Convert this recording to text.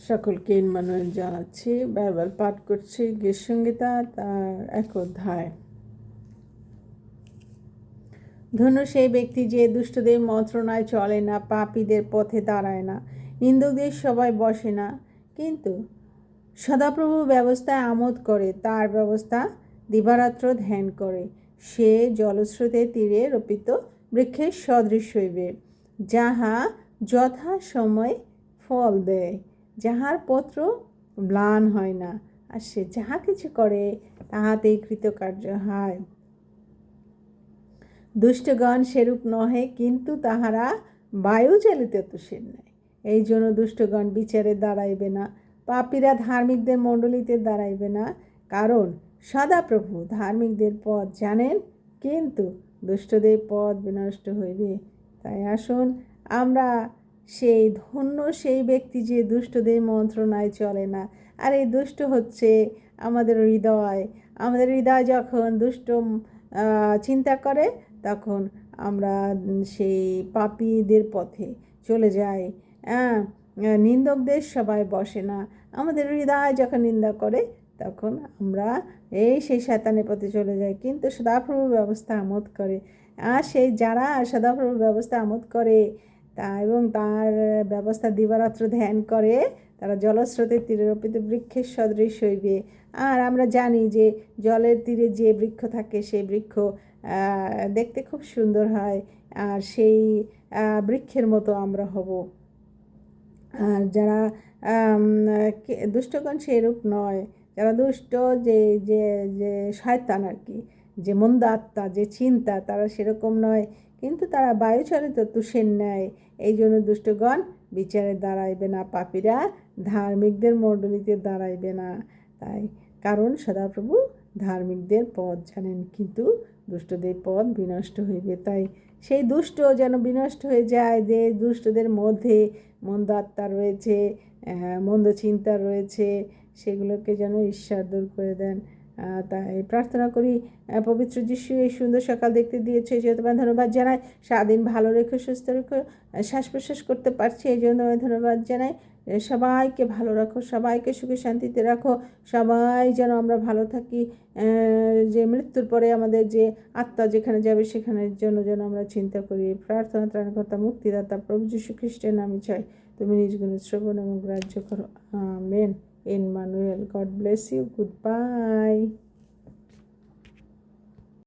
সকলকে ইম্মানুয়েল জানাচ্ছি। বাইবেল পাঠ করছি গীত সংহিতা তার 1 অধ্যায়। ধন্য সেই ব্যক্তি যে দুষ্টদের মন্ত্রণায় চলে না, পাপীদের পথে দাঁড়ায় না, নিন্দুকদের সবাই বসে না, কিন্তু সদাপ্রভু ব্যবস্থায় আমোদ করে, তার ব্যবস্থা দিবারাত্র ধ্যান করে। সে জলস্রোতের তীরে রোপিত বৃক্ষের সদৃশ হইবে, যাহা যথা সময় ফল দেয়, যাহার পত্র ম্লান হয় না, আর সে যাহা কিছু করে তাহাতেই কৃতকার্য হয়। দুষ্টগণ সেরূপ নহে, কিন্তু তাহারা বায়ু চালিত তুষের ন্যায়। এই জন্য দুষ্টগণ বিচারে দাঁড়াইবে না, পাপীরা ধার্মিকদের মণ্ডলীতে দাঁড়াইবে না। কারণ সদাপ্রভু ধার্মিকদের পথ জানেন, কিন্তু দুষ্টদের পথ বিনষ্ট হইবে। তাই আসুন আমরা ধন্য সেই ব্যক্তি যে দুষ্টদের মন্ত্রণায় চলে না। আর এই দুষ্ট হচ্ছে আমাদের হৃদয়। আমাদের হৃদয় যখন দুষ্ট চিন্তা করে, তখন আমরা সেই পাপীদের পথে চলে যাই। নিন্দকদের সবাই বসে না। আমাদের হৃদয় যখন নিন্দা করে, তখন আমরা সেই শয়তানের পথে চলে যাই। কিন্তু সদাপ্রভুর ব্যবস্থা আমোদ করে। আর সেই যারা সদাপ্রভুর ব্যবস্থা আমোদ করে এবং তার ব্যবস্থা দিবারাত্র ধ্যান করে, তারা জলস্রোতের তীরে রোপিত বৃক্ষের সদৃশ হইবে। আর আমরা জানি যে জলের তীরে যে বৃক্ষ থাকে, সেই বৃক্ষ দেখতে খুব সুন্দর হয়, আর সেই বৃক্ষের মতো আমরা হব। আর যারা দুষ্টগণ সেরূপ নয়, যারা দুষ্ট যে যে যে শয়তান আর কি, যে মন্দ আত্মা, যে চিন্তা, তারা সেরকম নয়, কিন্তু তারা বায়ুচালিত তুষের ন্যায়। এই জন্য দুষ্টগণ বিচারে দাঁড়াইবে না, পাপীরা ধার্মিকদের মণ্ডলীতে দাঁড়াইবে না। তাই কারণ সদাপ্রভু ধার্মিকদের পথ জানেন, কিন্তু দুষ্টদের পথ বিনষ্ট হইবে। তাই সেই দুষ্ট যেন বিনষ্ট হয়ে যায়, যে দুষ্টদের মধ্যে মন্দ আত্মা রয়েছে, মন্দ চিন্তা রয়েছে, সেগুলোকে যেন ঈশ্বর দূর করে দেন। তাই প্রার্থনা করি, পবিত্র যিশু এই সুন্দর সকাল দেখতে দিয়েছে, এই জন্য তোমায় ধন্যবাদ জানাই। সারাদিন ভালো রেখো, সুস্থ রেখো, শ্বাস প্রশ্বাস করতে পারছি, এই জন্য তোমায় ধন্যবাদ জানাই। সবাইকে ভালো রাখো, সবাইকে সুখে শান্তিতে রাখো, সবাই যেন আমরা ভালো থাকি। যে মৃত্যুর পরে আমাদের যে আত্মা যেখানে যাবে, সেখানের জন্য যেন আমরা চিন্তা করি। প্রার্থনা ত্রাণকর্তা মুক্তিদাতা প্রভু যীশু খ্রিস্টের নামে চাই, তুমি নিজ গুণে শ্রবণ এবং গ্রাহ্য করো। Amen. Emmanuel, God bless you. Good by.